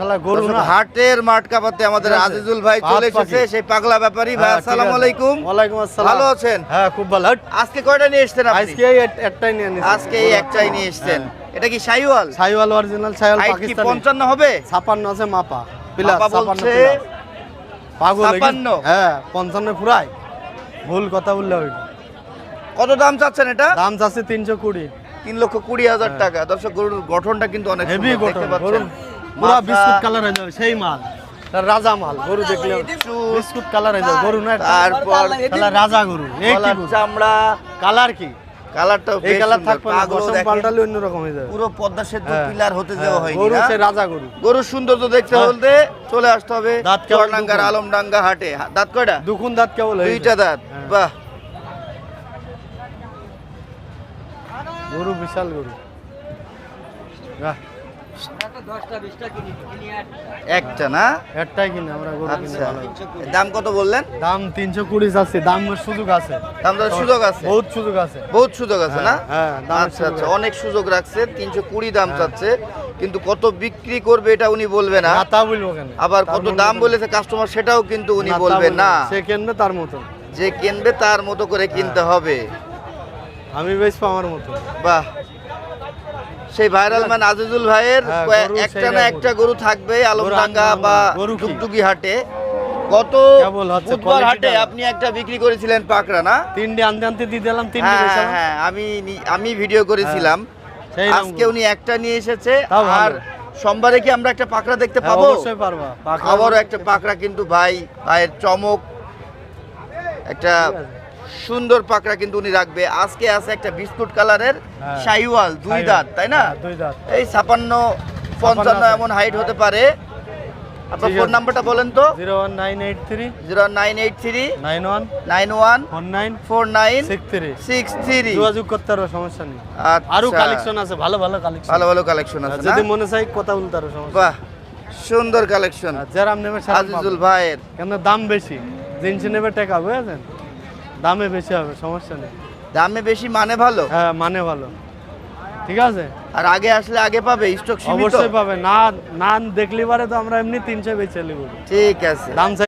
খালা গরু না। হাটের মাঠ কাপাতে আমাদের আজিজুল ভাই চলে এসেছে, সেই পাগলা ব্যাপারী ভাই। আসসালামু আলাইকুম। ওয়ালাইকুম আসসালাম। ভালো আছেন? হ্যাঁ খুব ভালো। আজকে কয়টা নিয়ে এসেছেন আপনি? আজকে একটাই নিয়ে নিয়েছি। আজকে এই একটাই নিয়ে এসেছেন। এটা কি শাহিওয়াল? শাহিওয়াল অরিজিনাল শাহিওয়াল হাইট কি পাকিস্তানি। 55 হবে? 56 আছে মাপা। প্লাস মাপা 56 বলছে প্লাস। পাগল 56? হ্যাঁ 55 পুরাই। ভুল কথা বললে হবে। কত দাম চাচ্ছেন এটা? দাম চাচ্ছে 320। 3,20,000 টাকা। দর্শক গরুর গঠনটা কিন্তু অনেক হেভি সুন্দর, গঠন দেখতে পাচ্ছেন। গরু পুরো বিস্কুট কালার হয়ে যাবে সেই মাল। তার রাজা মাল গরু দেখলে বিস্কুট কালার হয়ে যাবে গরু না। তারপর শালা রাজা গরু। এই কি গলার গরু? চামড়া, কালার কি? কালারটাও এই বেশ কালার সুন্দর। থাকবে না, পাগুলো বসন দেখেন, পাল্টালে অন্যরকম হয়ে যাবে। পুরো পদ্মা সেতু হ্যাঁ। পিলার হতে দেওয়া হয়নি গরু না? সে রাজা গরু। গরুর সৌন্দর্য দেখতে হ্যাঁ। বলতে চলে আসতে হবে দাঁত কেবল চুয়াডাঙ্গার দুখন। আলমডাঙ্গা হাটে। দাঁত কয়টা? দুকুন দাঁত কেবল হয়েছে। দুইটা দাঁত। হ্যাঁ। বাহ, গরু বিশাল গরু। বাহ, একটা না? একটাই কিনে আমরা গরু কিনে আচ্ছা, ভালো। দাম কত বললেন? দাম 320 আছে, দামের সুযোগ আছে। দাম দরের সুযোগ আছে? বহুত সুযোগ আছে। বহুত সুযোগ আছে না? হ্যাঁ, দামের আচ্ছা সুযোগ আচ্ছা, আছে। অনেক সুযোগ রাখছে। 320 দাম চাচ্ছে, কিন্তু কত বিক্রি করবে এটা উনি বলবে না। না তা বলবো কেন? আবার তার কত মনে দাম করে- বলেছে কাস্টমার সেটাও কিন্তু উনি না, তা বলবে বলবো না। সে কিনবে তার মতো। যে কিনবে তার মতো করে কিনতে হবে। আমি বেচবো আমার মতো। বাহ, সেই ভাইরাল ম্যান আজিজুল ভাইয়ের হ্যাঁ, গরু একটা সেই না রকম। একটা গরু থাকবে আলমডাঙ্গা গরু বা গরু কি? ডুগডুগি হাটে। গত কেবল হচ্ছে বুধবার quality হাটে টা। আপনি একটা বিক্রি করেছিলেন পাকড়া না? তিনটে আনতে আনতে দিয়ে দিলাম, তিনটে হ্যাঁ বেচলাম। হ্যাঁ, আমি ভিডিও করেছিলাম। সেই রকম আজকে গরু। উনি একটা নিয়ে এসেছে। তাও ভালো। আর সোমবারে কি আমরা একটা পাকড়া দেখতে হ্যাঁ, পাবো? অবশ্যই পারবা। পাকড়া আবারও একটা পাকড়া কিন্তু ভাইয়ের চমক, একটা সুন্দর পাকড়া কিন্তু উনি রাখবে। আজকে আছে একটা বিস্কুট কালারের হ্যাঁ। শাহিওয়াল, দুই শাহিওয়াল। দাঁত, তাই না? হ্যাঁ, দুই দাঁত। এই 56-55 আছে। এমন হাইট হতে পারে। আপনার ঠিক ফোন আছে। নাম্বারটা বলেন তো? 01983 0983 91 91 49 49 63 63। যোগাযোগ করতে পারো, সমস্যা নেই। আচ্ছা, আরো কালেকশন আছে, ভালো ভালো কালেকশন। ভালো ভালো কালেকশন আছে না? যদি মনে চাই কথা বলতে পারো, সমস্যা বাহ, সুন্দর কালেকশন নেই। যারা নেবে সারা আজিজুল পাবে। ভাইয়ের। কেন দাম বেশি, জিনিস নেবে টাকা, বুঝেছেন? দামে বেশি হবে, সমস্যা নেই। দামে বেশি মানে ভালো। হ্যাঁ মানে ভালো, ঠিক আছে। আর আগে আসলে আগে পাবে, স্টক সীমিত। অবশ্যই পাবে। না না দেখলি পারে তো আমরা এমনি 300 বেচে নেব। ঠিক আছে। দাম চাই